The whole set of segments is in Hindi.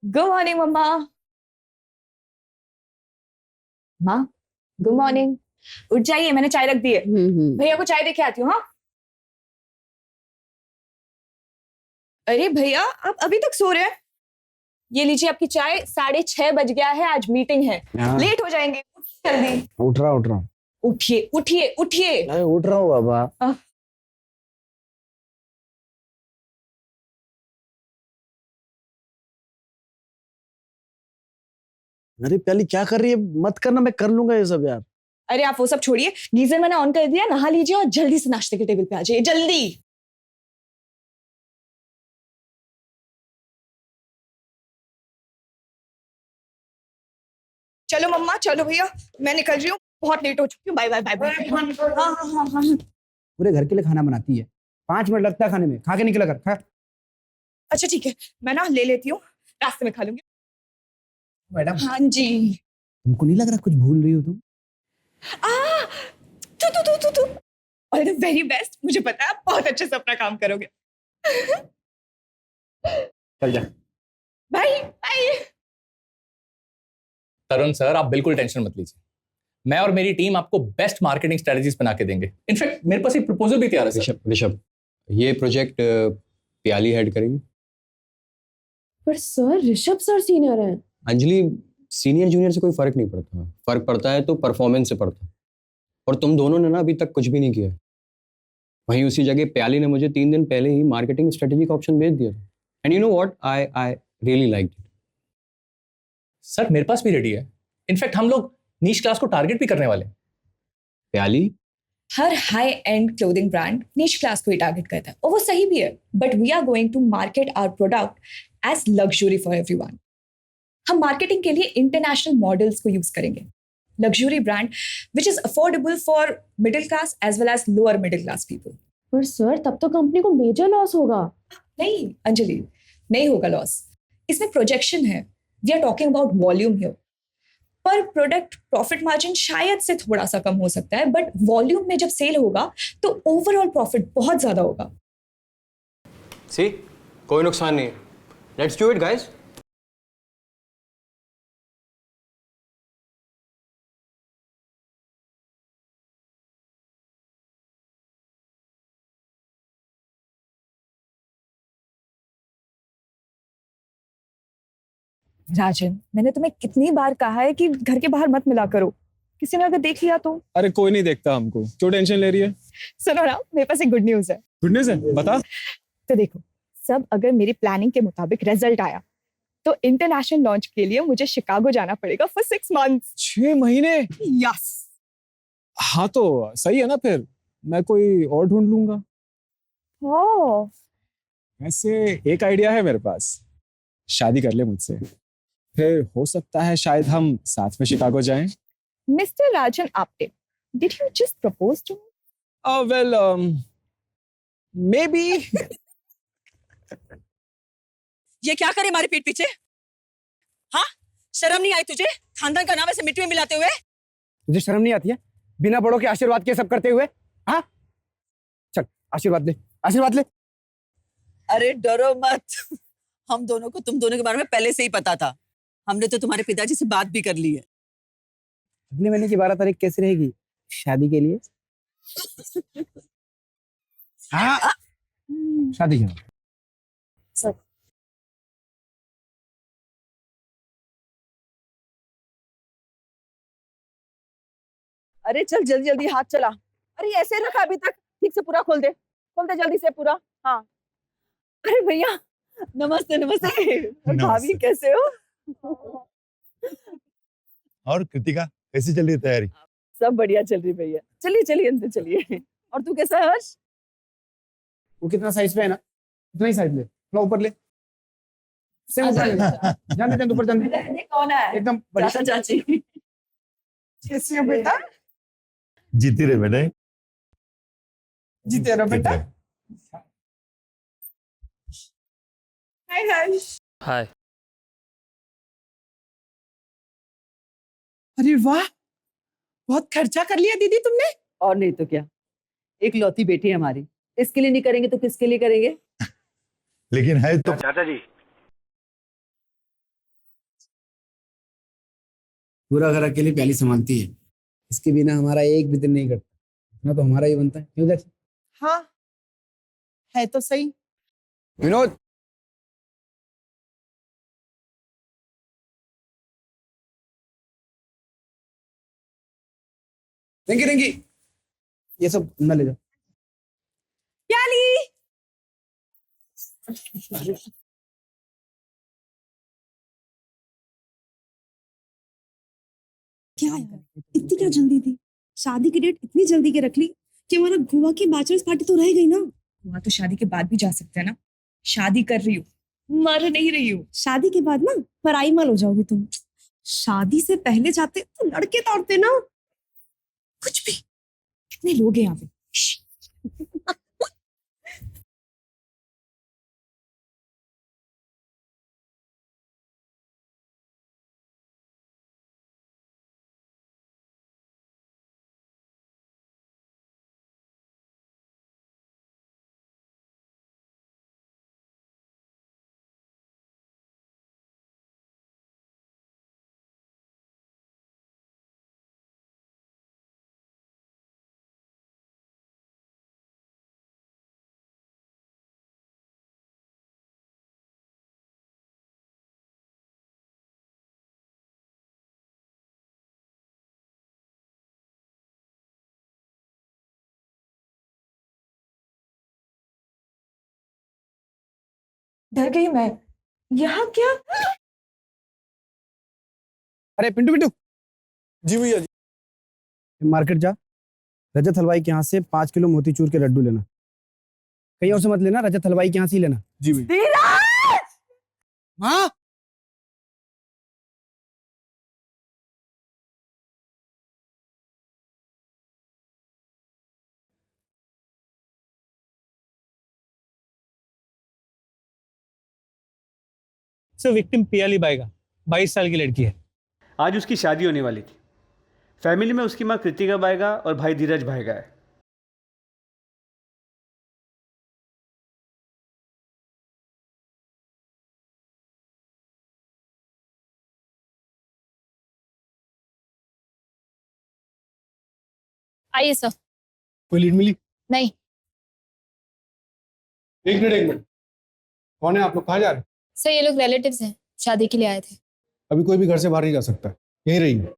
गुड मॉर्निंग मम्मा। माँ, गुड मॉर्निंग। उठ जाइए, मैंने चाय रख दी है। भैया को चाय देके आती हूँ। हाँ। अरे भैया, आप अभी तक सो रहे हैं? ये लीजिए आपकी चाय। 6:30 बज गया है, आज मीटिंग है। हाँ। लेट हो जाएंगे, उठिए जल्दी। उठ रहा हूँ। उठिए उठिए उठिए। नहीं, उठ रहा हूँ बाबा। अरे प्याली क्या कर रही है? मत करना, मैं कर लूंगा ये सब यार। अरे आप वो सब छोड़िए, गीजर मैंने ऑन कर दिया, नहा लीजिए और जल्दी से नाश्ते के टेबल पे आ जाइए, जल्दी। चलो मम्मा, चलो भैया, मैं निकल रही हूँ, बहुत लेट हो चुकी हूँ। Bye bye bye bye. हाँ हाँ हाँ हाँ। पूरे घर के लिए खाना बनाती है, 5 मिनट लगता है खाने में। खा के निकला कर, खा। अच्छा ठीक है, मैं ना ले लेती हूँ, रास्ते में खा लूंगी। मैडम, हाँ जी। तुमको नहीं लग रहा कुछ भूल रही हो तुम? आ तू ऑल द वेरी बेस्ट। मुझे पता है आप बहुत अच्छे से अपना काम करोगे। चल जा। Bye bye. तरुण सर, आप बिल्कुल टेंशन मत लीजिए। मैं और मेरी टीम आपको बेस्ट मार्केटिंग स्ट्रेटजीज बना के देंगे। इनफैक्ट मेरे पास एक प्रपोजल भी तैयार है सर। ऋषभ, ये प्रोजेक्ट प्याली हेड करेगी। पर सर, ऋषभ सर सीनियर हैं। अंजलि, सीनियर जूनियर से कोई फर्क नहीं पड़ता। फर्क पड़ता है तो परफॉर्मेंस से पड़ता है। और तुम दोनों ने ना अभी तक कुछ भी नहीं किया है। वहीं उसी जगह प्याली ने मुझे 3 दिन पहले ही मार्केटिंग स्ट्रेटेजी का ऑप्शन भेज दिया था। And you know what, I really like it. Sir मेरे पास भी रेडी है। इनफैक्ट हम लोग नीश क्लास को टारगेट भी करने वाले हैं। प्याली, हर high end clothing brand niche class को ही टारगेट करता है और वो सही भी है, but we are going to market our product as luxury for everyone. हम मार्केटिंग के लिए इंटरनेशनल मॉडल्स को यूज करेंगे। Luxury brand which is affordable for middle class as well as lower middle class people. पर सर, तब तो कंपनी को मेजर लॉस होगा। नहीं अंजलि, नहीं होगा लॉस। इसमें प्रोजेक्शन है, we are talking about volume here. पर प्रोडक्ट प्रॉफिट मार्जिन शायद से थोड़ा सा कम हो सकता है, बट वॉल्यूम में जब सेल होगा तो ओवरऑल प्रॉफिट बहुत ज्यादा होगा। सी, कोई नुकसान नहीं है। Let's do it guys. Rajan, मैंने तुम्हें कितनी बार कहा है कि घर के बाहर मत मिला करो, किसी ने अगर देख लिया तो। अरे कोई नहीं देखता हमको, क्यों टेंशन ले रही है? सुनो ना, मेरे पास एक गुड न्यूज है। गुड न्यूज़ है, बता। तो देखो, सब अगर मेरी प्लानिंग के मुताबिक रिजल्ट आया तो इंटरनेशनल लॉन्च के लिए मुझे शिकागो जाना पड़ेगा फॉर 6 मंथ्स। 6 महीने? यस। हाँ तो सही है ना, फिर मैं कोई और ढूंढ लूंगा। ओह, वैसे एक आइडिया है मेरे पास, शादी कर ले मुझसे, फिर हो सकता है शायद हम साथ में शिकागो जाएं। Mister Rajan Apte, did you just propose to me? Well, maybe. ये क्या करे हमारे पीठ पीछे? हाँ, शर्म नहीं आई तुझे? खानदान का नाम ऐसे मिट्टी में मिलाते हुए। तुझे शर्म नहीं आती है बिना बड़ों के आशीर्वाद के सब करते हुए? हाँ, चल आशीर्वाद ले, आशीर्वाद ले। अरे डरो मत, हम दोनों को तुम दोनों के बारे में पहले से ही पता था। हमने तो तुम्हारे पिताजी से बात भी कर ली है। अगले महीने की 12 तारीख कैसे रहेगी शादी के लिए? हाँ, शादी क्यों? अरे चल जल्दी जल्दी हाथ चला। अरे ऐसे रखा अभी तक, ठीक से पूरा खोल दे, खोल दे जल्दी से पूरा। हाँ। अरे भैया, नमस्ते नमस्ते। भाभी कैसे हो? और कृतिका कैसी चल रही है तैयारी? सब बढ़िया चल रही भैया। चलिए चलिए अंदर चलिए। और तू कैसा है हर्ष? वो कितना साइज पे है ना, उतना ही साइज ले, थोड़ा ऊपर ले। सेम ऊपर ले। जान दे, ऊपर जान दे। ये कौन है? एकदम बढ़िया। चाचा चाची। कैसे हो बेटा? जीती रहे बेटे, जीते रहो बेटा। हाय हाय। हाय। अरे वाह, बहुत खर्चा कर लिया दीदी तुमने। और नहीं तो क्या, एक लौती बेटी है हमारी, इसके लिए नहीं करेंगे तो किसके लिए करेंगे? लेकिन है तो चाचा जी, पूरा घर अकेले प्याली संभालती है, इसके बिना हमारा एक भी दिन नहीं कटता, इतना तो हमारा ही बनता है, क्यों जैक्सन? हाँ है तो सही। विनोद, रिंकी रिंकी, ये सब अंदर ले जाओ। प्याली क्या यार, इतनी क्या जल्दी थी? शादी की डेट इतनी जल्दी के रख ली कि हमारा गोवा की बैचलर्स पार्टी तो रह गई ना। वहां तो शादी के बाद भी जा सकते हैं ना। शादी कर रही हूँ, मर नहीं रही हूँ। शादी के बाद ना पराई माल हो जाओगी तुम। शादी से पहले जाते तो लड़के तोड़ते ना। कुछ भी। कितने लोग हैं यहाँ पे? डर गई मैं। यहाँ क्या? अरे पिंटू पिंटू, जी भैया जी। मार्केट जा, रजत हलवाई के यहाँ से 5 किलो मोतीचूर के लड्डू लेना। कहीं और से मत लेना, रजत हलवाई के यहाँ से ही लेना। जी भैया। धीरज माँ, सर विक्टिम पियाली बाएगा, 22 साल की लड़की है। आज उसकी शादी होने वाली थी। फैमिली में उसकी माँ कृतिका बाएगा और भाई धीरज बाएगा है। आइए सर। कोई लीड मिली? नहीं। एक मिनट, कौन है आप लोग, कहाँ जा रहे हैं? सर ये लोग रिलेटिव्स हैं, शादी के लिए आए थे। अभी कोई भी घर से बाहर नहीं जा सकता, यहीं रहिए।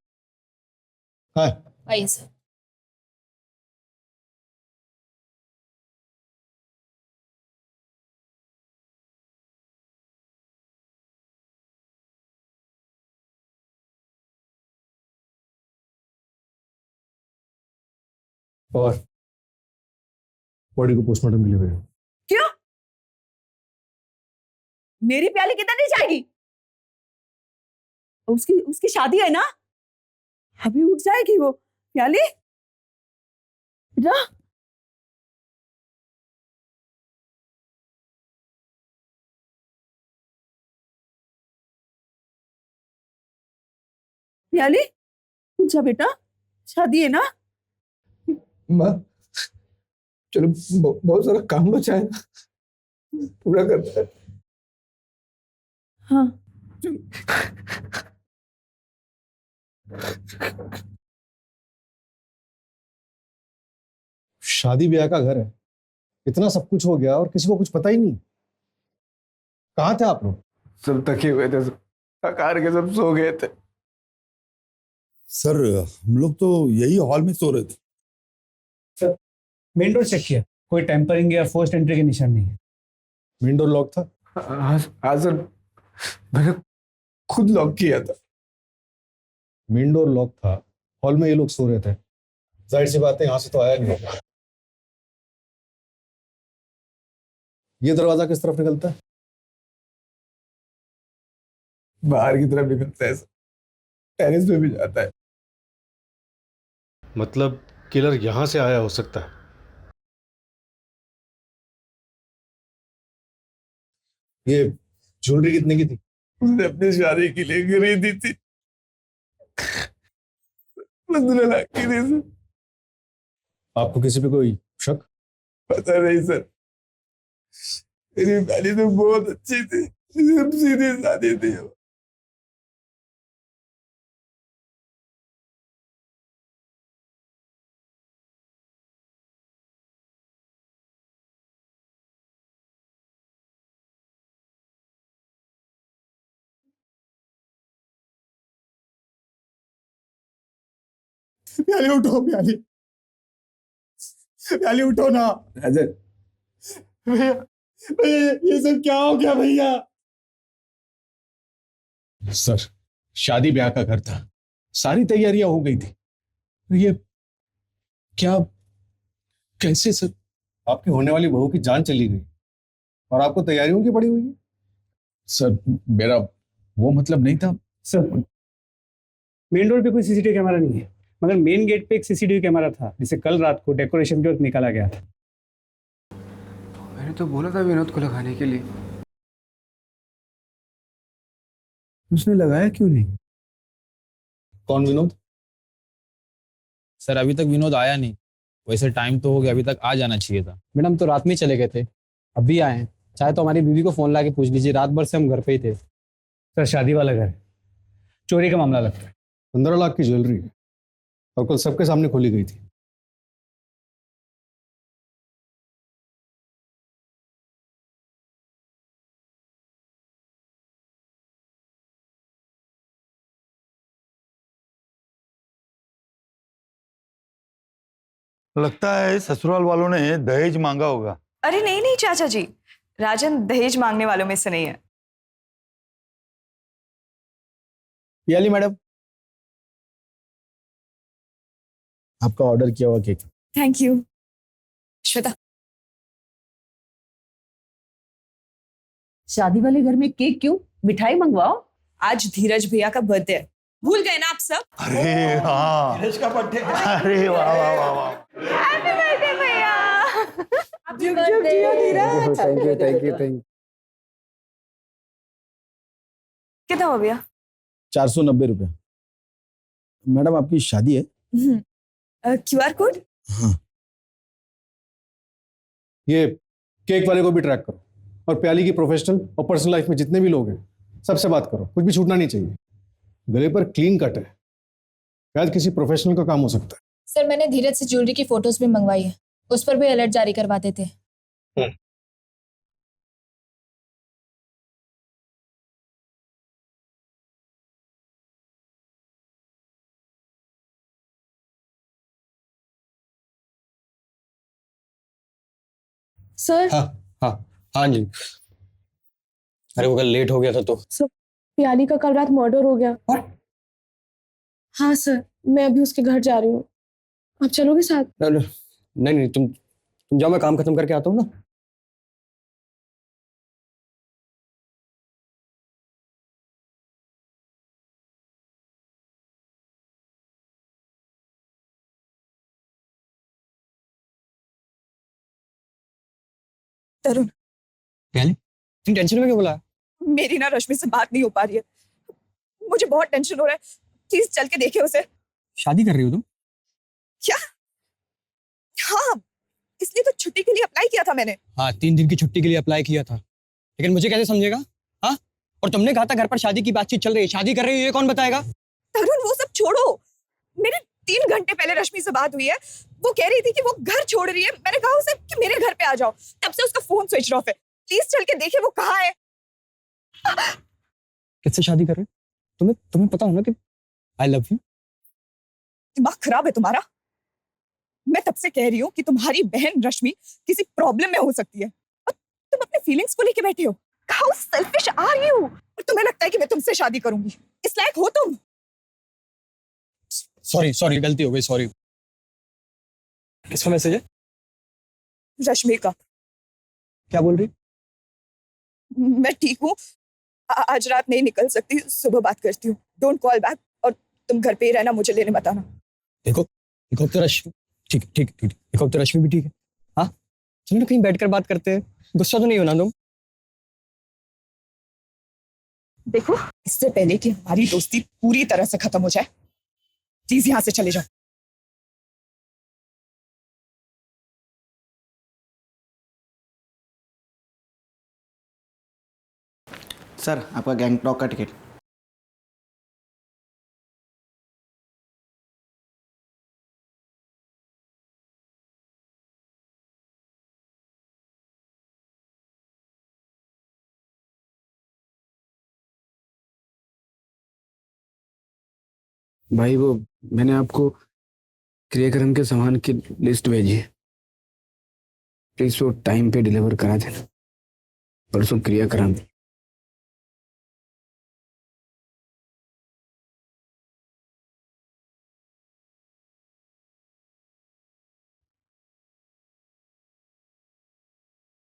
हाँ, आइए सर। और बॉडी को पोस्टमार्टम के लिए भेजो। क्यों? मेरी प्याली किधर नहीं जाएगी? उसकी उसकी शादी है ना, अभी उठ जाएगी वो प्याली। जा। प्याली उठ जा बेटा, शादी है ना। माँ चलो, बहुत सारा काम बचा है, पूरा करता है। हाँ शादी ब्याह का घर है, इतना सब कुछ हो गया और किसी को कुछ पता ही नहीं। कहाँ थे आप लोग? सब थके हुए थे, सब थकार के सब सो गए थे। सर हम लोग तो यही हॉल में सो रहे थे। मेन डोर चेक किया, कोई टेम्परिंग या फोर्स्ड एंट्री के निशान नहीं है। मेन डोर लॉक था? हाँ सर, मैंने खुद लॉक किया था। मेन डोर लॉक था, हॉल में ये लोग सो रहे थे, जाहिर सी बात है यहाँ से तो आया नहीं होगा। ये दरवाजा किस तरफ निकलता है? बाहर की तरफ निकलता है, टेरेस पे भी जाता है। मतलब किलर यहां से आया हो सकता है। ये ज्वेलरी कितने की थी? उसने अपनी शादी के लिए खरीदी थी, 15 लाख की थी सर। आपको किसी पे कोई शक? पता नहीं सर, मेरी पहली तो बहुत अच्छी थी, सीधी सादी थी। प्याली उठो, प्याली प्याली उठो ना। अजय, भैया भैया, ये सब क्या हो गया भैया? सर, शादी ब्याह का घर था, सारी तैयारियां हो गई थी। ये क्या, कैसे सर? आपकी होने वाली बहू की जान चली गई और आपको तैयारियों की पड़ी हुई है। सर, मेरा वो मतलब नहीं था। सर, मेन रोड पे कोई सीसीटीवी कैमरा नहीं है, मगर मेन गेट पे एक सीसीटीवी कैमरा था जिसे कल रात को डेकोरेशन के वक्त निकाला गया था। मैंने तो बोला था विनोद को लगाने के लिए। उसने लगाया क्यों नहीं? कौन विनोद? सर, अभी तक विनोद आया नहीं। वैसे टाइम तो हो गया, अभी तक आ जाना चाहिए था। मैडम तो रात में चले गए थे, अभी आए हैं। चाहे तो हमारी बीवी को फोन ला के पूछ लीजिए, रात भर से हम घर पे ही थे। सर, शादी वाला घर है, चोरी का मामला लगता है। 15 लाख की ज्वेलरी है और कल सबके सामने खोली गई थी। लगता है ससुराल वालों ने दहेज मांगा होगा। अरे नहीं नहीं चाचा जी, राजन दहेज मांगने वालों में से नहीं है। प्याली मैडम, आपका ऑर्डर किया हुआ केक। Thank you. श्वेता, शादी वाले घर में केक क्यों? मिठाई मंगवाओ। आज धीरज भैया का बर्थडे है, भूल गए ना आप सब? अरे हाँ, धीरज का बर्थडे। अरे वाह वाह वाह वाह। हैप्पी बर्थडे भैया। Thank you thank you thank you. कितना हो भैया? 490 रुपये। मैडम, आपकी शादी है? QR code? हाँ। ये केक वाले को भी ट्रैक करो और प्याली की प्रोफेशनल और पर्सनल लाइफ में जितने भी लोग हैं सबसे बात करो, कुछ भी छूटना नहीं चाहिए। गले पर क्लीन कट है, शायद किसी प्रोफेशनल का काम हो सकता है। सर, मैंने धीरज से ज्वेलरी की फोटोज भी मंगवाई है, उस पर भी अलर्ट जारी करवाते थे। सर, हाँ हाँ हाँ जी। अरे वो कल लेट हो गया था तो। सर, प्याली का कल रात मर्डर हो गया। हाँ सर, मैं अभी उसके घर जा रही हूँ, आप चलोगे साथ? नहीं नहीं, तुम जाओ, मैं काम खत्म करके आता हूँ ना। तरुण, प्याली, तुम टेंशन में क्यों बोला? मेरी ना रश्मि से बात नहीं हो पा रही है, मुझे बहुत टेंशन हो रहा है। प्लीज चल के देखिए उसे। शादी कर रही हो तुम? क्या? हाँ, इसलिए तो छुट्टी के लिए अप्लाई किया था मैंने। हाँ, 3 दिन की छुट्टी के लिए अप्लाई किया था, लेकिन मुझे कैसे समझेगा? हाँ, और तुमने कहा था घर पर शादी की बातचीत चल रही है, शादी कर रही है, ये कौन बताएगा? तरुण, वो सब छोड़ो। मेरे 3 घंटे पहले रश्मि से बात हुई है, वो कह रही थी कि वो घर छोड़ रही है। मैंने कहा उसे कि मेरे घर पे आ जाओ, तब से उसका फोन स्विच ऑफ है। प्लीज चल के देखिए वो कहाँ है। किससे शादी कर रहे हो? तुम्हें पता हो ना कि आई लव यू। दिमाग खराब है तुम्हारा? मैं तब से कह रही हूँ कि तुम्हारी बहन रश्मि किसी प्रॉब्लम में हो सकती है और तुम अपने फीलिंग्स को लेके बैठे हो। How selfish are you? और तुम्हें लगता है कि मैं तुमसे शादी करूंगी? इस लायक हो तुम? सॉरी, गलती हो गई, सॉरी। किसका मैसेज है? रश्मि का। क्या बोल रही? मैं ठीक हूँ, आज रात नहीं निकल सकती, सुबह बात करती हूँ। डोंट कॉल बैक और तुम घर पे ही रहना, मुझे लेने मत आना। देखो तो रश्मि ठीक, देखो तो रश्मि भी ठीक है। हाँ, चलो ना कहीं बैठकर बात करते हैं, गुस्सा तो नहीं होना तुम। देखो, इससे पहले कि हमारी दोस्ती पूरी तरह से खत्म हो जाए, प्लीज यहाँ से चले जाओ। सर, आपका गैंगटॉक का टिकट। भाई, वो मैंने आपको क्रियाक्रम के सामान की लिस्ट भेजिए प्लीज, वो टाइम पे डिलीवर करा देना। परसों क्रियाक्रम।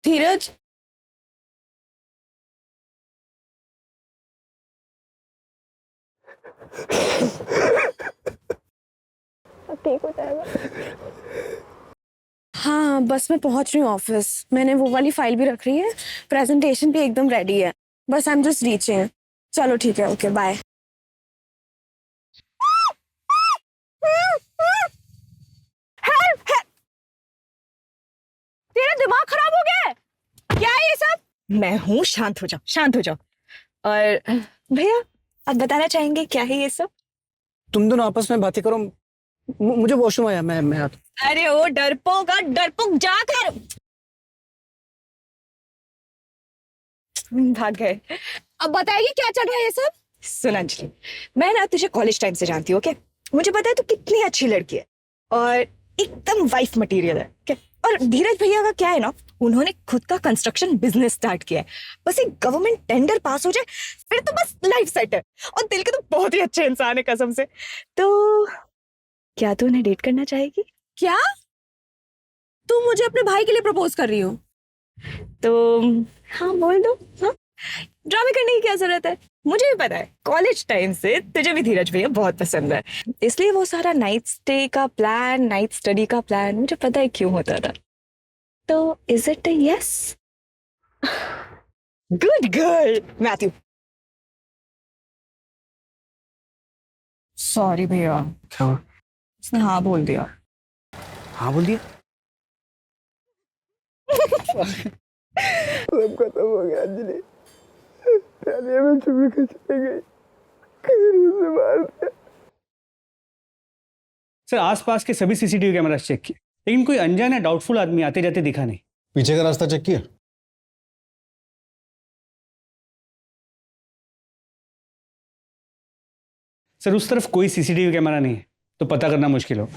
धीरज, ठीक हो जाएगा। हाँ, बस मैं पहुंच रही हूँ ऑफिस। मैंने वो वाली फाइल भी रख रही है, प्रेजेंटेशन भी एकदम रेडी है, बस आई एम जस्ट रीचिंग। चलो ठीक है, ओके बाय। तेरा दिमाग खराब हो गया है क्या है ये सब? मैं हूँ, शांत हो जाओ, शांत हो जाओ। और भैया आप बताना चाहेंगे क्या है ये सब? तुम दोनों आपस में बातें करो, मुझे वॉशरूम आया, मैं आता हूं। अरे ओ डरपोक, डरपोक जाकर भाग गए। अब बताएगी क्या चल रहा है ये सब? सुन अंजलि, मैं ना तुझे कॉलेज टाइम से जानती हूँ, ओके? मुझे पता है तू कितनी अच्छी लड़की है और एकदम वाइफ मटेरियल है, ओके? और धीरज भैया का क्या है ना, उन्होंने खुद का कंस्ट्रक्शन बिजनेस स्टार्ट किया है। बस एक गवर्नमेंट टेंडर पास हो जाए फिर तो बस लाइफ सेट है। और दिल के तो बहुत ही अच्छे इंसान है कसम से। तो क्या तू उन्हें डेट करना चाहेगी? क्या तू मुझे अपने भाई के लिए प्रपोज कर रही हो? तो हाँ बोल दो। हाँ, ड्रामे करने की क्या जरूरत है? मुझे भी पता है कॉलेज टाइम से तुझे भी धीरज भैया बहुत पसंद है, इसलिए वो सारा नाइट स्टे का प्लान, नाइट स्टडी का प्लान मुझे पता है क्यों होता था। तो is it a yes? Good girl Matthew. Sorry भैया, क्या हुआ? उसने हाँ बोल दिया। हाँ बोल दिया? सब खत्म हो गया अंजलि। तालिया में चुपी के चली गई, उसे मार दिया। सर आसपास के सभी सीसीटीवी कैमरास चेक किए, लेकिन कोई अनजान या डाउटफुल आदमी आते जाते दिखा नहीं। पीछे का रास्ता चेक किया? सर उस तरफ कोई सीसीटीवी कैमरा नहीं है, तो पता करना मुश्किल हो।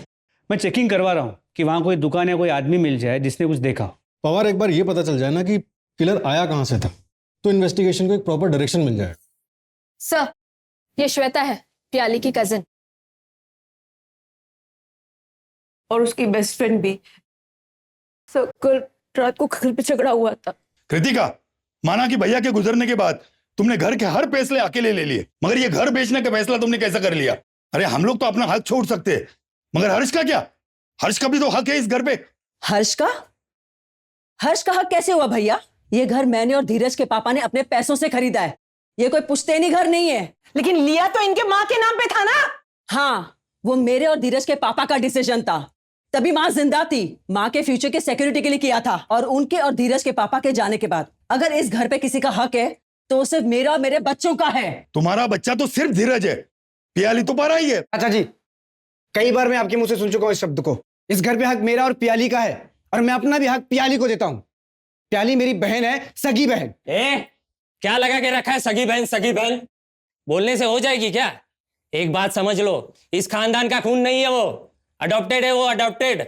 मैं चेकिंग करवा रहा हूँ कि वहां कोई दुकान या कोई आदमी मिल जाए जिसने कुछ देखा हो। पवार, एक बार ये पता चल जाए ना कि किलर आया कहां से था, तो इन्वेस्टिगेशन को एक प्रॉपर डायरेक्शन मिल जाएगा। सर ये श्वेता है, प्याली की कजिन, और उसकी बेस्ट फ्रेंड भी। सर कल रात को घर पे झगड़ा हुआ था। कृतिका, माना कि भैया के गुजरने के बाद तुमने घर के हर फैसले अकेले ले लिए, मगर ये घर बेचने का फैसला तुमने कैसे कर लिया? अरे हम लोग तो अपना हक छोड़ सकते हैं, मगर हर्ष का क्या? हर्ष का भी तो हक है इस घर पे। हर्ष का हक कैसे हुआ भैया? ये घर मैंने और धीरज के पापा ने अपने पैसों से खरीदा है, ये कोई पुश्तैनी घर नहीं है। लेकिन लिया तो इनके माँ के नाम पे था ना? हाँ, वो मेरे और धीरज के पापा का डिसीजन था, तभी माँ जिंदा थी। माँ के फ्यूचर के सिक्योरिटी के लिए किया था। और उनके और धीरज के पापा के जाने के बाद अगर इस घर पे किसी का हक है तो सिर्फ मेरा और मेरे बच्चों का है। तुम्हारा बच्चा तो सिर्फ धीरज है, पियाली तो पारा ही है। अच्छा जी, कई बार मैं आपके मुंह से सुन चुका हूं इस शब्द को। इस घर पे हक मेरा और पियाली का है, और मैं अपना भी हक पियाली को देता हूं। प्याली मेरी बहन है, सगी बहन। क्या लगा के रखा है सगी बहन सगी बहन? बोलने से हो जाएगी क्या? एक बात समझ लो, इस खानदान का खून नहीं है वो, अडॉप्टेड है वो, अडॉप्टेड।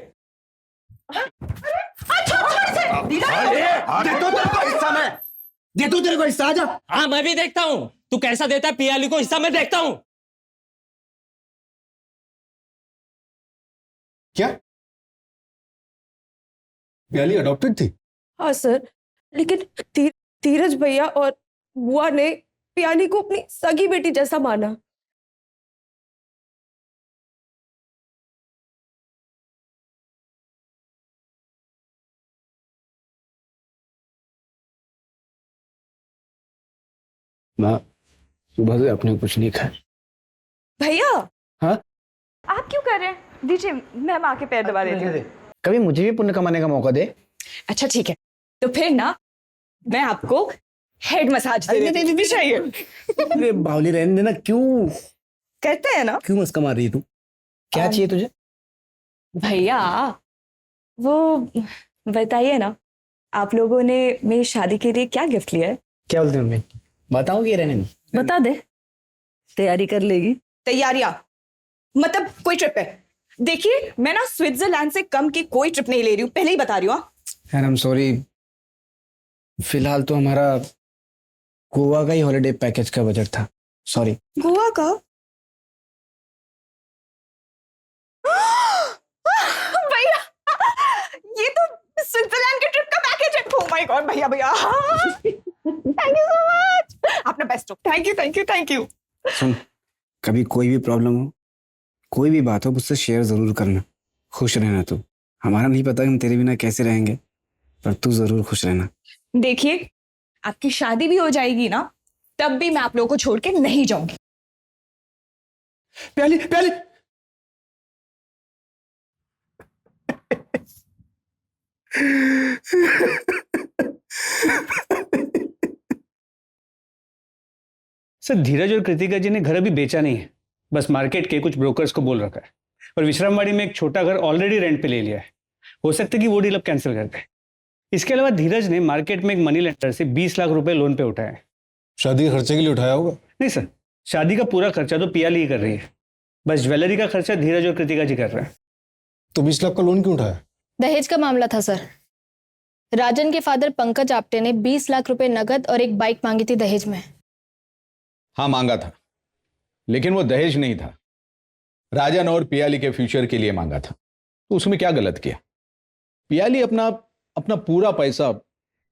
दे दो तेरे को हिस्सा, आजा। हाँ मैं भी देखता हूँ तू कैसा देता है पियाली को हिस्सा, मैं देखता हूँ। क्या प्याली अडॉप्टेड थी? हाँ सर, लेकिन धीरज भैया और बुआ ने प्याली को अपनी सगी बेटी जैसा माना। माँ, सुबह से आपने कुछ नहीं खाया। भैया हाँ, आप क्यों कर रहे हैं? दीजिए, मैं माँ के पैर दबा देती हूँ। कभी मुझे भी पुण्य कमाने का मौका दे। अच्छा ठीक है, तो फिर ना मैं आपको हेड मसाज दे देती हूँ। चाहिए? अरे बावली रहने देना, क्यों कहते हैं ना, क्यों मस्का मार रही है तू? क्या चाहिए तुझे? भैया वो बताइए ना, आप लोगों ने मेरी शादी के लिए क्या गिफ्ट लिया है? क्या बोलते हैं? बताओगे? रहने बता दे, तैयारी कर लेगी। तैयारियां मतलब कोई ट्रिप है? देखिए मैं ना स्विट्जरलैंड से कम की कोई ट्रिप नहीं ले रही हूँ, पहले ही बता रही हूँ। यार आई एम सॉरी, फिलहाल तो हमारा गोवा का ही हॉलिडे पैकेज का बजट था। सॉरी। गोवा का? भैया ये तो स्विट्जरलैंड के ट्रिप का पैकेज है। ओह माय गॉड भैया भैया थैंक यू सो मच, आपने बेस्ट हो। Thank you thank you thank you. सुन, कभी कोई भी प्रॉब्लम हो, कोई भी बात हो, मुझसे शेयर जरूर करना। खुश रहना तू। हमारा नहीं पता हम तेरे बिना कैसे रहेंगे, पर तू जरूर खुश रहना। देखिए आपकी शादी भी हो जाएगी ना, तब भी मैं आप लोगों को छोड़ के नहीं जाऊंगी। प्याली प्याली सर धीरज और कृतिका जी ने घर अभी बेचा नहीं है, बस मार्केट के कुछ ब्रोकर्स को बोल रखा है। और विश्रामवाड़ी में एक छोटा घर ऑलरेडी रेंट पे ले लिया है। हो सकता है कि वो डील अब कैंसिल कर दे। इसके अलावा धीरज ने मार्केट में एक मनी लेंडर से 20 लाख रुपए लोन पे उठाए हैं। शादी के खर्चे के लिए उठाया होगा? नहीं सर, शादी का पूरा खर्चा तो पियाली ही कर रही है, बस ज्वेलरी का खर्चा धीरज और कृतिका जी कर रहे हैं। तो 20 लाख का लोन क्यों उठाया? दहेज का मामला था सर। राजन के फादर पंकज आप्टे ने 20 लाख रुपए नगद और एक बाइक मांगी थी दहेज में। हाँ मांगा था, लेकिन वो दहेज नहीं था, राजन और पियाली के फ्यूचर के लिए मांगा था। तो उसमें क्या गलत किया? पियाली अपना अपना पूरा पैसा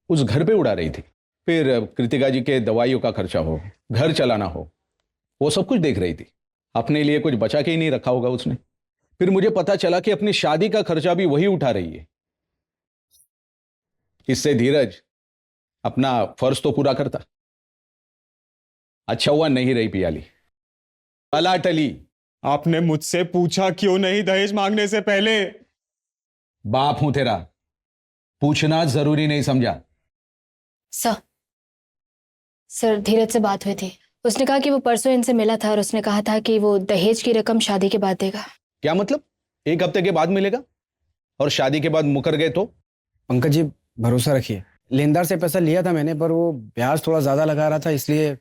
उस घर पे उड़ा रही थी, फिर कृतिका जी के दवाइयों का खर्चा हो, घर चलाना हो, वो सब कुछ देख रही थी। अपने लिए कुछ बचा के ही नहीं रखा होगा उसने। फिर मुझे पता चला कि अपनी शादी का खर्चा भी वही उठा रही है। इससे धीरज अपना फर्ज तो पूरा करता। अच्छा हुआ नहीं रही पियाली, अला टली। आपने मुझसे पूछा क्यों नहीं दहेज मांगने से पहले? बाप हूं तेरा, पूछना जरूरी नहीं समझा? सर धीरज से बात हुई थी, उसने कहा कि वो परसों इनसे मिला था और उसने कहा था कि वो दहेज की रकम शादी के बाद देगा। क्या मतलब? 1 हफ्ते के बाद मिलेगा और शादी के बाद मुकर गए तो? पंकज जी भरोसा रखिए, लेनदार से पैसा लिया था मैंने, पर वो ब्याज थोड़ा ज्यादा लगा रहा था, इसलिए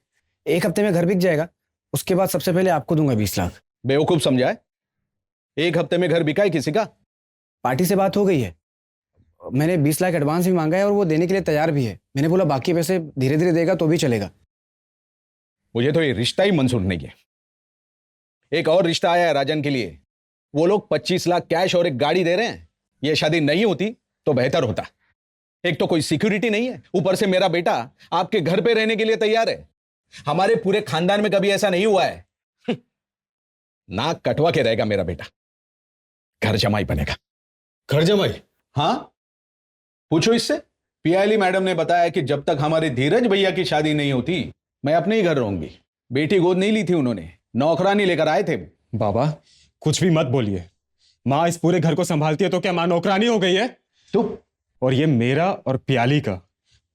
1 हफ्ते में घर बिक जाएगा। उसके बाद सबसे पहले आपको दूंगा 20 लाख। बेवकूफ समझा है? 1 हफ्ते में घर बिका है किसी का? पार्टी से बात हो गई है, मैंने 20 लाख एडवांस भी मांगा है और वो देने के लिए तैयार भी है। मैंने बोला बाकी पैसे धीरे धीरे देगा तो भी चलेगा। मुझे तो ये रिश्ता ही मंजूर नहीं है। एक और रिश्ता आया है राजन के लिए, वो लोग 25 लाख कैश और एक गाड़ी दे रहे हैं। ये शादी नहीं होती तो बेहतर होता। एक तो कोई सिक्योरिटी नहीं है, ऊपर से मेरा बेटा आपके घर पे रहने के लिए तैयार है। हमारे पूरे खानदान में कभी ऐसा नहीं हुआ है। नाक कटवा के रहेगा मेरा बेटा, घर जमाई बनेगा। घर जमाई? हाँ, पूछो इससे। पियाली मैडम ने बताया कि जब तक हमारे धीरज भैया की शादी नहीं होती मैं अपने ही घर रहूंगी। बेटी गोद नहीं ली थी उन्होंने, नौकरानी लेकर आए थे। बाबा कुछ भी मत बोलिए, माँ इस पूरे घर को संभालती है तो क्या माँ नौकरानी हो गई है? तो और ये मेरा और पियाली का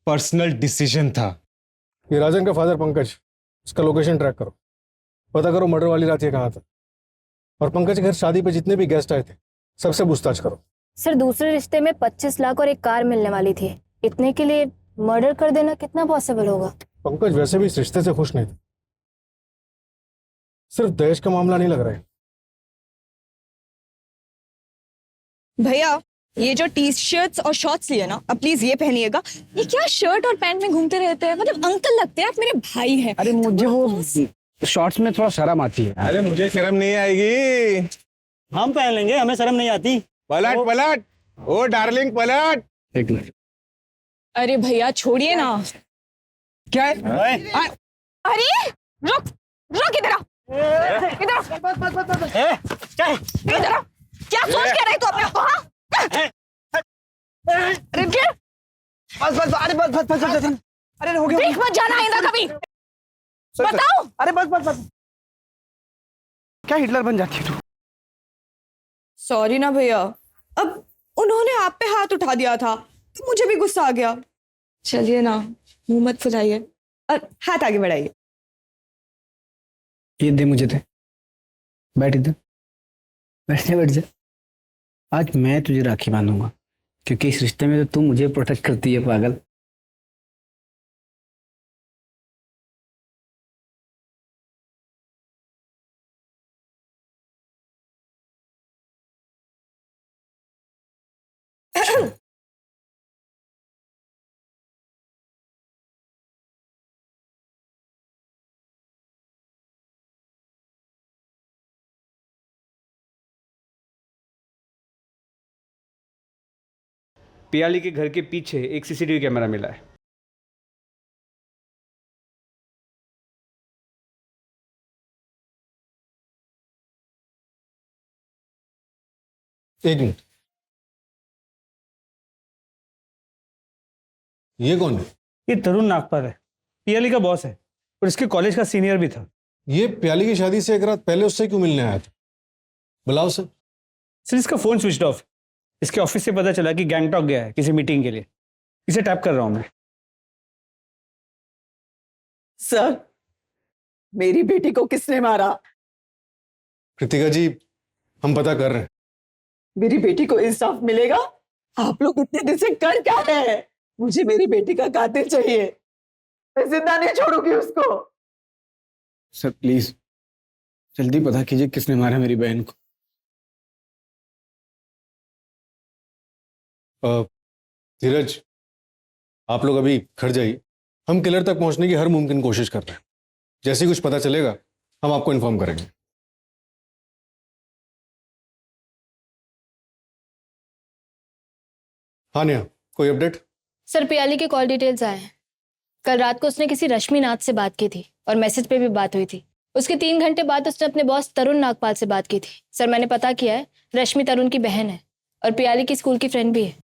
पर्सनल डिसीजन था। ये राजन का फादर पंकज, उसका लोकेशन ट्रैक करो, पता करो मर्डर वाली रात ये कहाँ था। और पंकज के घर शादी पे जितने भी गेस्ट आए थे सबसे पूछताछ करो। सर दूसरे रिश्ते में 25 लाख और एक कार मिलने वाली थी, इतने के लिए मर्डर कर देना कितना पॉसिबल होगा? पंकज वैसे भी इस रिश्ते से खुश नहीं था, सिर्फ दहेज का मामला नहीं लग रहा है। भैया ये जो टी शर्ट्स और शॉर्ट्स लिए ना, अब प्लीज ये पहनिएगा। ये क्या शर्ट और पैंट में घूमते रहते हैं, मतलब अंकल लगते हैं आप, मेरे भाई हैं। अरे मुझे वो शॉर्ट्स में थोड़ा शर्म आती है। अरे मुझे शर्म नहीं आएगी। हम पहन लेंगे, हमें शर्म नहीं आती। पलट पलट, ओ डार्लिंग पलट। एक मिनट। अरे भैया छोड़िए ना। क्या है? अरे रुक रुक, इधर आ, इधर आ। इधर आ। क्या सोच के रहे तू अपने को? हाँ? अरे क्या? बस बस, अरे बस बस बस बस, अरे हो गया। देख मत जाना आइंदा कभी। बताओ। अरे बस बस बस, क्या हिटलर बन जाती है तू? सॉरी ना भैया, अब उन्होंने आप पे हाथ उठा दिया था तो मुझे भी गुस्सा आ गया। चलिए ना, मुंह मत फुलाइए और हाथ आगे बढ़ाइए। ये दे मुझे, दे। बैठ इधर, बैठ जा। आज मैं तुझे राखी बांधूंगा, क्योंकि इस रिश्ते में तो तू मुझे प्रोटेक्ट करती है पागल। पियाली के घर के पीछे एक सीसीटीवी कैमरा मिला है। एक मिनट, ये कौन है? ये तरुण नागपाल है, पियाली का बॉस है और इसके कॉलेज का सीनियर भी था। ये प्याली की शादी से एक रात पहले उससे क्यों मिलने आया था? बुलाओ सर। सर इसका फोन स्विच ऑफ। इसके ऑफिस से पता चला कि गैंगटॉक गया है किसी मीटिंग के लिए। इसे टैप कर रहा हूं मैं। सर, मेरी बेटी को किसने मारा? कृतिका जी, हम पता कर रहे हैं। मेरी बेटी को इंसाफ मिलेगा? आप लोग इतने दिन से कर क्या रहे हैं? मुझे मेरी बेटी का कातिल चाहिए। मैं जिंदा नहीं छोड़ूंगी उसको। सर प्लीज जल्दी पता कीजिए किसने मारा मेरी बहन को। धीरज, आप लोग अभी घर जाइए। हम किलर तक पहुंचने की हर मुमकिन कोशिश कर रहे हैं। जैसे ही कुछ पता चलेगा हम आपको इन्फॉर्म करेंगे। हाँ नेहा, कोई अपडेट? सर पियाली के कॉल डिटेल्स आए हैं। कल रात को उसने किसी रश्मि नाथ से बात की थी और मैसेज पे भी बात हुई थी। उसके 3 घंटे बाद उसने अपने बॉस तरुण नागपाल से बात की थी। सर मैंने पता किया है, रश्मि तरुण की बहन है और पियाली की स्कूल की फ्रेंड भी है।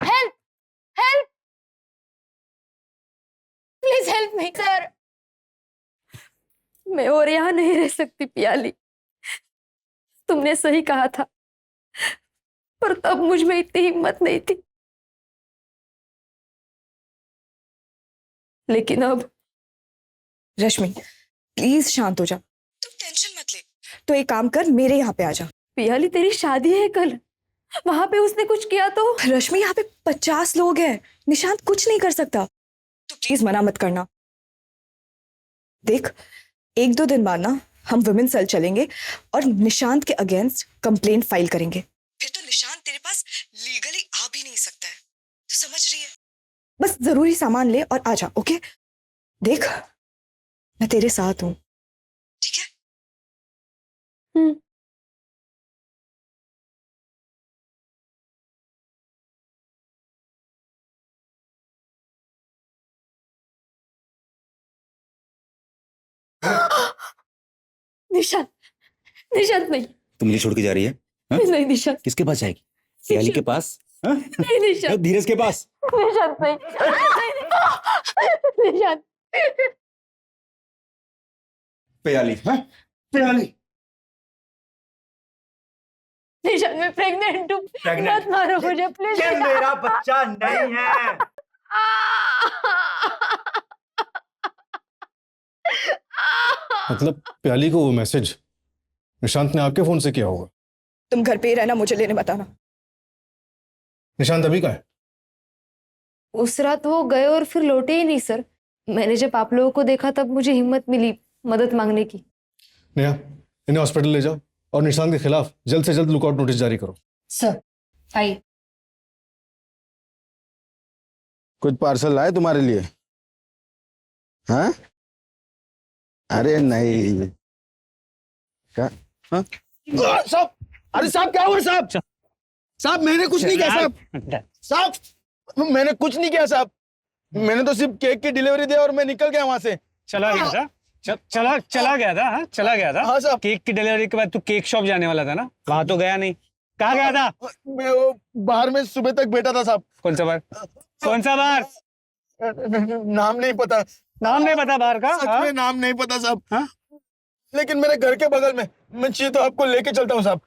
Help help please help me sir. मैं और यहाँ नहीं रह सकती पियाली। तुमने सही कहा था, पर तब मुझ में इतनी हिम्मत नहीं थी। लेकिन अब रश्मि प्लीज शांत हो जा, तुम टेंशन मत ले। तो एक काम कर, मेरे यहाँ पे आ जा। पियाली तेरी शादी है कल, वहां पे उसने कुछ किया तो? रश्मि यहाँ पे 50 लोग हैं, निशांत कुछ नहीं कर सकता। तो प्लीज मना मत करना। देख 1-2 दिन बाद ना हम वुमेन सेल चलेंगे और निशांत के अगेंस्ट कंप्लेंट फाइल करेंगे। फिर तो निशांत तेरे पास लीगली आ भी नहीं सकता है। तो समझ रही है? बस जरूरी सामान ले और आ जा। ओके? देख मैं तेरे साथ हूं, ठीक है? निशांत, निशांत नहीं। तुम मुझे छोड़ के जा रही है? नहीं निशांत। किसके पास जाएगी? पियाली के पास? नहीं निशांत। धीरज के पास? निशांत नहीं। निशांत। पियाली? पियाली? निशांत मैं प्रेग्नेंट हूँ। मत मारो मुझे प्लीज। ये मेरा बच्चा नहीं है। मतलब प्याली को वो मैसेज निशांत ने आपके फोन से किया होगा? तुम घर पे ही रहना, मुझे लेने बताना। निशांत अभी कहाँ है? उस रात वो गए और फिर लौटे ही नहीं सर। मैंने जब आप लोगों को देखा तब मुझे हिम्मत मिली मदद मांगने की। नेहा, इन्हें हॉस्पिटल ले जाओ और निशांत के खिलाफ जल्द से जल्द लुकआउट नोटिस जारी करो। सर आइए। कुछ पार्सल लाए तुम्हारे लिए? हाँ? अरे नहीं क्या? हाँ? साहब, अरे साहब क्या हुआ साहब? साहब मैंने कुछ नहीं किया साहब। साहब मैंने कुछ नहीं किया साहब। मैंने तो सिर्फ केक की डिलीवरी दी और मैं निकल गया वहां से। चला गया था? चला गया था? हाँ चला गया था। हाँ साहब। केक की डिलीवरी के बाद तू केक शॉप जाने वाला था ना, वहां तो गया नहीं। कहाँ गया था? मैं वो बाहर में सुबह तक बैठा था साहब। कौन सा बार? कौन सा बार? नाम नहीं पता। नाम नहीं पता बार का? सच में नाम नहीं पता साहब। लेकिन मेरे घर के बगल में, मैं चाहिए तो आपको लेके चलता हूँ साहब।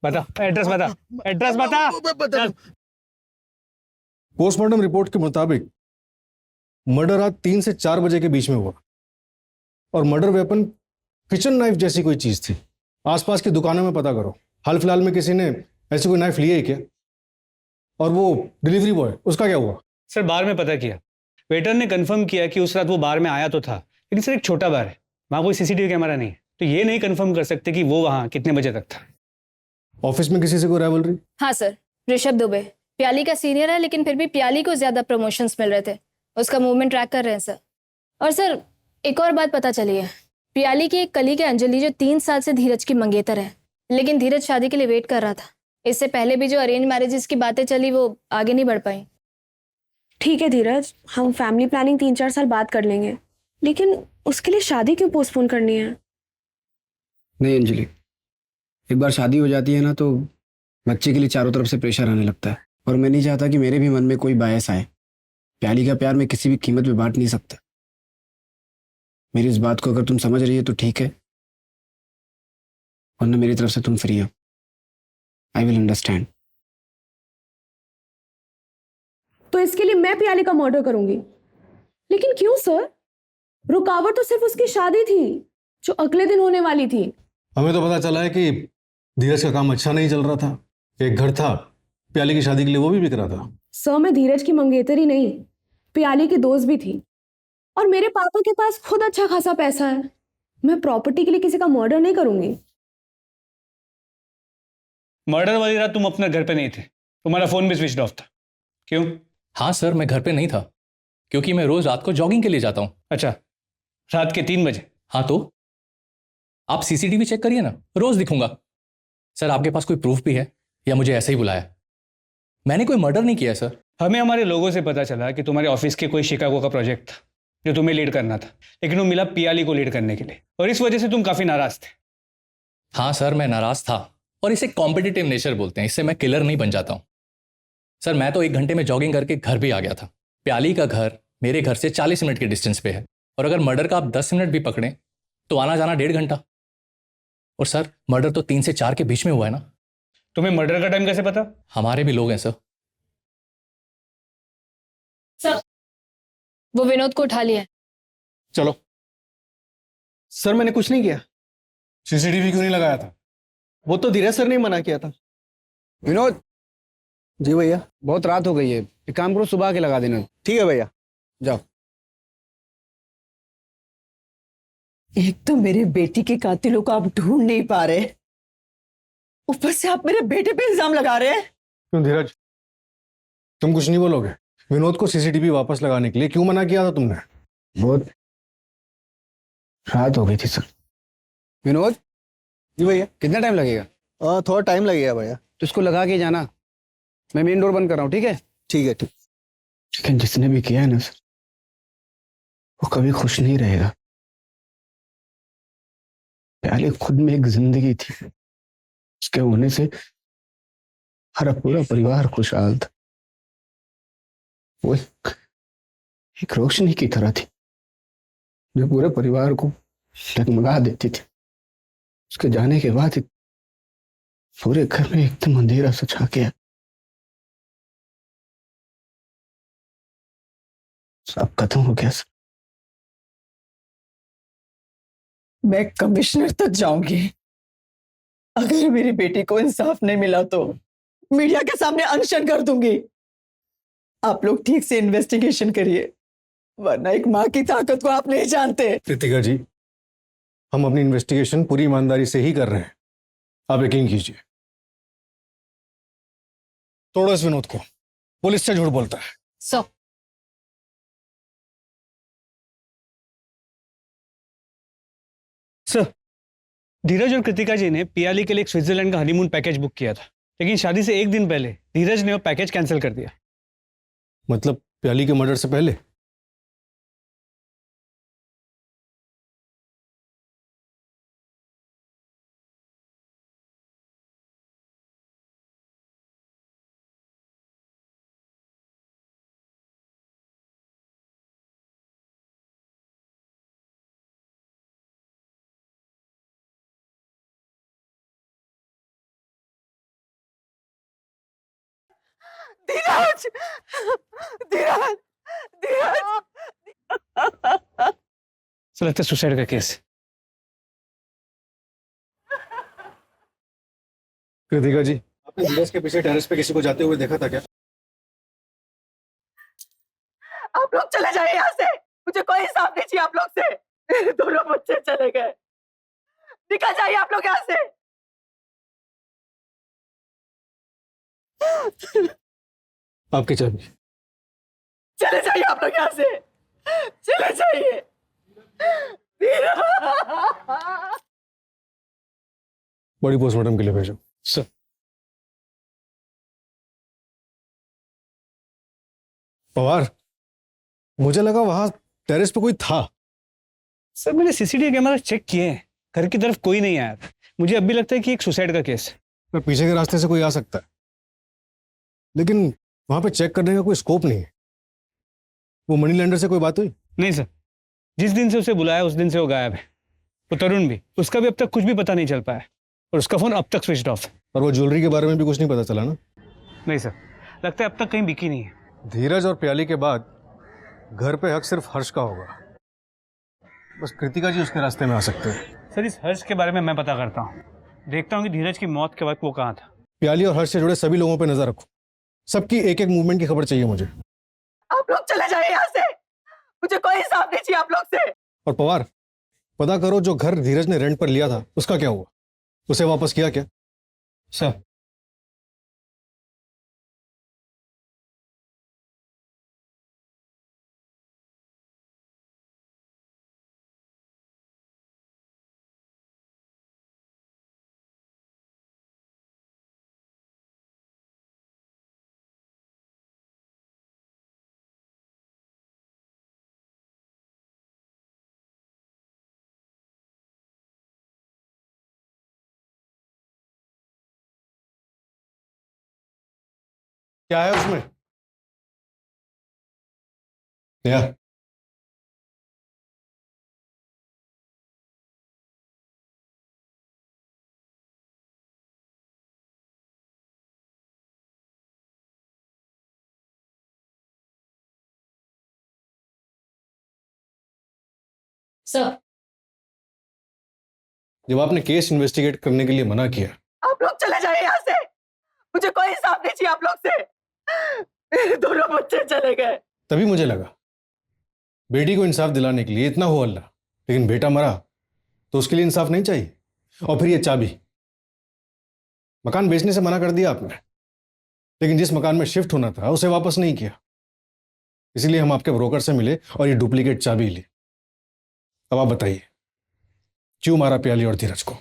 बता एड्रेस, बता एड्रेस, बता। पोस्टमार्टम रिपोर्ट के मुताबिक मर्डर रात 3 से 4 बजे के बीच में हुआ और मर्डर वेपन किचन नाइफ जैसी कोई चीज थी। आसपास की दुकानों में पता करो, हाल फिलहाल में किसी ने ऐसी कोई नाइफ लिया है क्या? और वो डिलीवरी बॉय, उसका क्या हुआ? सर बार में पता किया, वेटर ने कंफर्म किया कि उस रात वो बार में आया तो था, लेकिन सर एक छोटा बार है, वहां कोई सीसीटीवी कैमरा नहीं है, तो ये नहीं कंफर्म कर सकते कि वो वहां कितने बजे तक था। ऑफिस में किसी से कोई राइवलरी? हाँ सर, ऋषभ दुबे पियाली का सीनियर है, लेकिन फिर भी पियाली को ज्यादा प्रमोशंस मिल रहे थे। उसका मूवमेंट ट्रैक कर रहे हैं सर। और सर एक और बात पता चली है, पियाली की एक कलीग है अंजलि जो 3 साल से धीरज की मंगेतर है, लेकिन धीरज शादी के लिए वेट कर रहा था। इससे पहले भी जो अरेंज मैरिजेस की बातें चली वो आगे नहीं बढ़ पाई। ठीक है धीरज, हम फैमिली प्लानिंग 3-4 साल बाद कर लेंगे, लेकिन उसके लिए शादी क्यों पोस्टपोन करनी है? नहीं अंजलि, एक बार शादी हो जाती है ना तो बच्चे के लिए चारों तरफ से प्रेशर आने लगता है, और मैं नहीं चाहता कि मेरे भी मन में कोई बायस आए। प्याली का प्यार मैं किसी भी कीमत पे बांट नहीं सकता। मेरी इस बात को अगर तुम समझ रही हो तो ठीक है, वरना मेरी तरफ से तुम फ्री हो। I will understand. तो इसके लिए मैं प्याली का मर्डर करूंगी? लेकिन क्यों सर? रुकावट तो सिर्फ उसकी शादी थी जो अगले दिन होने वाली थी। हमें तो पता चला है कि धीरज का काम अच्छा नहीं चल रहा था। एक घर था प्याली की शादी के लिए, वो भी बिक रहा था। सर मैं धीरज की मंगेतर ही नहीं, प्याली की दोस्त भी थी, और मेरे पापा के पास खुद अच्छा खासा पैसा है। मैं प्रॉपर्टी के लिए किसी का मर्डर नहीं करूंगी। मर्डर वाली रात तुम अपने घर पे नहीं थे, तुम्हारा फोन भी स्विच ऑफ था। क्यों? हाँ सर, मैं घर पे नहीं था क्योंकि मैं रोज रात को जॉगिंग के लिए जाता हूँ। अच्छा, रात के 3 बजे? हाँ तो आप सीसीटीवी चेक करिए ना, रोज दिखूंगा। सर आपके पास कोई प्रूफ भी है या मुझे ऐसे ही बुलाया? मैंने कोई मर्डर नहीं किया सर। हमें हमारे लोगों से पता चला कि तुम्हारे ऑफिस के कोई शिकागो का प्रोजेक्ट था जो तुम्हें लीड करना था, लेकिन वो मिला पियाली को लीड करने के लिए, और इस वजह से तुम काफी नाराज थे। हाँ सर, मैं नाराज था, और इसे कॉम्पिटिटिव नेचर बोलते हैं। इससे मैं किलर नहीं बन जाता हूँ। सर मैं तो 1 घंटे में जॉगिंग करके घर भी आ गया था। प्याली का घर मेरे घर से 40 मिनट के डिस्टेंस पे है, और अगर मर्डर का आप 10 मिनट भी पकड़ें तो आना जाना 1.5 घंटा। और सर मर्डर तो 3 से 4 के बीच में हुआ है ना। तुम्हें मर्डर का टाइम कैसे पता? हमारे भी लोग हैं सर। सर वो विनोद को उठा लिया है। चलो। सर मैंने कुछ नहीं किया। सीसीटीवी क्यों नहीं लगाया था? वो तो धीरज सर ने मना किया था। विनोद। जी भैया। बहुत रात हो गई है, एक काम करो सुबह के लगा देना। ठीक है भैया। जाओ। एक तो मेरे बेटी के कातिलों को आप ढूंढ नहीं पा रहे, ऊपर से आप मेरे बेटे पे इल्जाम लगा रहे हैं। क्यों धीरज, तुम कुछ नहीं बोलोगे? विनोद को सीसीटीवी वापस लगाने के लिए क्यों मना किया था तुमने? बहुत रात हो गई थी सर। विनोद। जी भैया। कितना टाइम लगेगा? थोड़ा टाइम लगेगा भैया। तो इसको लगा के जाना, मैं मेन डोर बंद कर रहा हूँ। ठीक है? ठीक है। ठीक। लेकिन जिसने भी किया है ना सर, वो कभी खुश नहीं रहेगा। प्याली खुद में एक जिंदगी थी, उसके होने से हमारा पूरा परिवार खुशहाल था। वो एक रोशनी की तरह थी जो पूरे परिवार को जगमगा देती थी। उसके जाने के बाद पूरे घर में एकदम अंधेरा सा छा गया। सब खत्म हो गया सर। मैं कमिश्नर तक जाऊंगी, अगर मेरी बेटी को इंसाफ नहीं मिला तो मीडिया के सामने अनशन कर दूंगी। आप लोग ठीक से इन्वेस्टिगेशन करिए, वरना एक माँ की ताकत को आप नहीं जानते। कृतिका जी, हम अपनी इन्वेस्टिगेशन पूरी ईमानदारी से ही कर रहे हैं, आप यकीन कीजिए। तोड़ो इस विनोद को, पुलिस से झूठ बोलता है। सर धीरज और कृतिका जी ने पियाली के लिए एक स्विट्जरलैंड का हनीमून पैकेज बुक किया था, लेकिन शादी से 1 दिन पहले धीरज ने वो पैकेज कैंसिल कर दिया। मतलब प्याली के मर्डर से पहले? धीरज, धीरज, धीरज। सर लगता है सुसाइड का केस। कृतिका जी, आपने धीरज के पीछे टेरेस पे किसी को जाते हुए देखा था क्या? आप लोग चले जाइए यहाँ से, मुझे कोई हिसाब नहीं चाहिए आप लोग से। मेरे दोनों बच्चे चले गए, निकल जाइए आप लोग यहाँ से। आपकी चाबी। चले जाइए आप लोग यहाँ से, चले जाइए। बॉडी पोस्टमार्टम के लिए भेजो। सर। पवार, मुझे लगा वहां टेरेस पे कोई था। सर मैंने सीसीटीवी कैमरा चेक किए हैं, घर की तरफ कोई नहीं आया था। मुझे अब भी लगता है कि एक सुसाइड का केस है। पर पीछे के रास्ते से कोई आ सकता है, लेकिन वहां पे चेक करने का कोई स्कोप नहीं है। वो मनी लेंडर से कोई बात हुई? नहीं सर, जिस दिन से उसे बुलाया उस दिन से वो गायब है। वो तरुण भी, उसका भी अब तक कुछ भी पता नहीं चल पाया और उसका फोन अब तक स्विच ऑफ है। और वो ज्वेलरी के बारे में भी कुछ नहीं पता चला ना? नहीं सर, लगता है अब तक कहीं बिकी नहीं है। धीरज और प्याली के बाद घर पे हक सिर्फ हर्ष का होगा। बस कृतिका जी उसके रास्ते में आ सकते हैं। सर इस हर्ष के बारे में मैं पता करता हूँ, देखता हूँ कि धीरज की मौत के वक्त वो कहाँ था। प्याली और हर्ष से जुड़े सभी लोगों पे नजर रखो, सबकी एक एक मूवमेंट की खबर चाहिए मुझे। आप लोग चले जाइए यहाँ से, मुझे कोई हिसाब नहीं चाहिए आप लोग से। और पवार, पता करो जो घर धीरज ने रेंट पर लिया था उसका क्या हुआ, उसे वापस किया क्या? सर क्या है उसमें? क्या? सर जब आपने केस इन्वेस्टिगेट करने के लिए मना किया, आप लोग चले जाइए यहाँ से, मुझे कोई हिसाब नहीं चाहिए आप लोग से। मेरे दोनों बच्चे चले गए। तभी मुझे लगा बेटी को इंसाफ दिलाने के लिए इतना हो अल्लाह, लेकिन बेटा मरा तो उसके लिए इंसाफ नहीं चाहिए। और फिर ये चाबी, मकान बेचने से मना कर दिया आपने, लेकिन जिस मकान में शिफ्ट होना था उसे वापस नहीं किया। इसीलिए हम आपके ब्रोकर से मिले और ये डुप्लीकेट चाबी ली। अब आप बताइए क्यों मारा प्याली और धीरज को?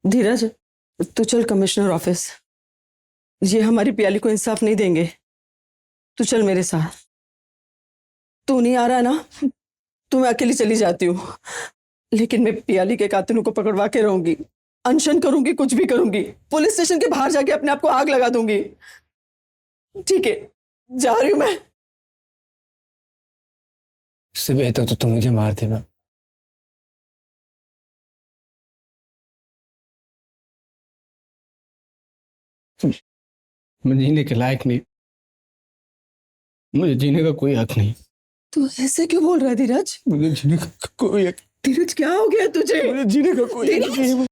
धीरज, तू चल कमिश्नर ऑफिस, ये हमारी प्याली को इंसाफ नहीं देंगे। तू चल मेरे साथ। तू नहीं आ रहा ना, तो मैं अकेली चली जाती हूँ, लेकिन मैं प्याली के कातिलों को पकड़वा के रहूंगी, अनशन करूंगी, कुछ भी करूंगी, पुलिस स्टेशन के बाहर जाके अपने आप को आग लगा दूंगी। ठीक है, जा रही हूं मैं। इससे बेहतर तो तुम मुझे मार देना। मैं जीने के लायक नहीं, मुझे जीने का कोई हक नहीं। तू ऐसे क्यों बोल रहा है धीरज? मुझे जीने का कोई हक। धीरज क्या हो गया तुझे? मुझे जीने का कोई हक नहीं।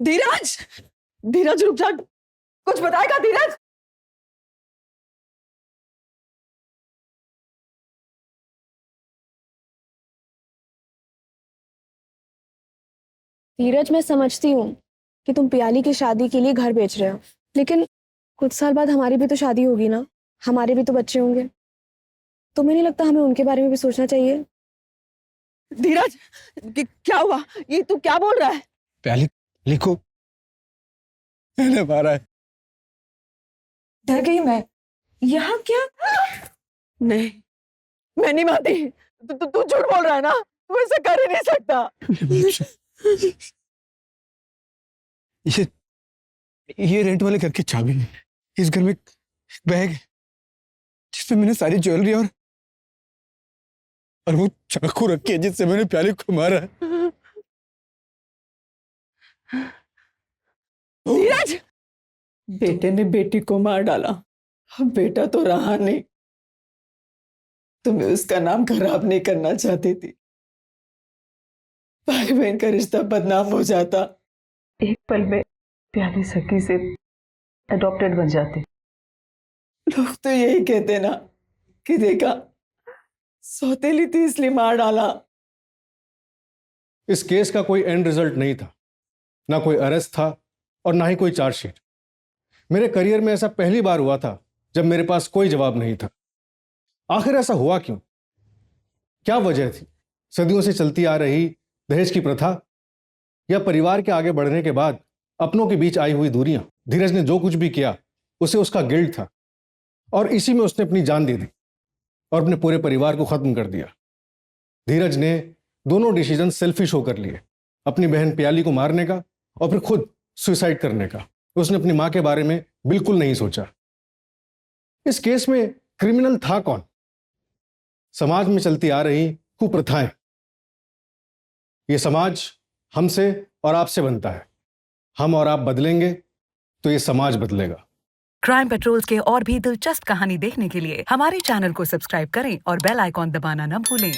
धीरज, धीरज रुक जा, कुछ बताएगा धीरज? धीरज, मैं समझती हूँ कि तुम प्याली की शादी के लिए घर बेच रहे हो, लेकिन कुछ साल बाद हमारी भी तो शादी होगी ना, हमारे भी तो बच्चे होंगे। तुम्हें नहीं लगता हमें उनके बारे में भी सोचना चाहिए? धीरज, क्या हुआ? ये तू क्या बोल रहा है? प्याली लिखो, मैंने मारा है। डर गई मैं। यहाँ क्या? नहीं, मैं नहीं मानती। तू झूठ बोल रहा है ना, तू ऐसा कर ही नहीं सकता। ये रेंट वाले घर की चाबी है। इस घर में एक बैग है जिसमें मैंने सारी ज्वेलरी और वो चाकू रखी है जिससे मैंने प्याली को मारा है। धीरज, बेटे ने बेटी को मार डाला, अब बेटा तो रहा नहीं। तुम्हें उसका नाम खराब नहीं करना चाहती थी, भाई बहन का रिश्ता बदनाम हो जाता। एक पल में प्याली सखी से अडॉप्टेड बन जाते। लोग तो यही कहते ना कि देखा, सौतेली थी इसलिए मार डाला। इस केस का कोई एंड रिजल्ट नहीं था, ना कोई अरेस्ट था और ना ही कोई चार्जशीट। मेरे करियर में ऐसा पहली बार हुआ था जब मेरे पास कोई जवाब नहीं था। आखिर ऐसा हुआ क्यों? क्या वजह थी? सदियों से चलती आ रही दहेज की प्रथा, या परिवार के आगे बढ़ने के बाद अपनों के बीच आई हुई दूरियां? धीरज ने जो कुछ भी किया उसे उसका गिल्ट था, और इसी में उसने अपनी जान दे दी और अपने पूरे परिवार को खत्म कर दिया। धीरज ने दोनों डिसीजन सेल्फिश होकर लिए, अपनी बहन प्याली को मारने का और फिर खुद सुसाइड करने का। उसने अपनी मां के बारे में बिल्कुल नहीं सोचा। इस केस में क्रिमिनल था कौन? समाज में चलती आ रही कुप्रथाएं। यह समाज हमसे और आपसे बनता है। हम और आप बदलेंगे तो यह समाज बदलेगा। क्राइम पेट्रोल्स के और भी दिलचस्प कहानी देखने के लिए हमारे चैनल को सब्सक्राइब करें और बेल आइकॉन दबाना न भूलें।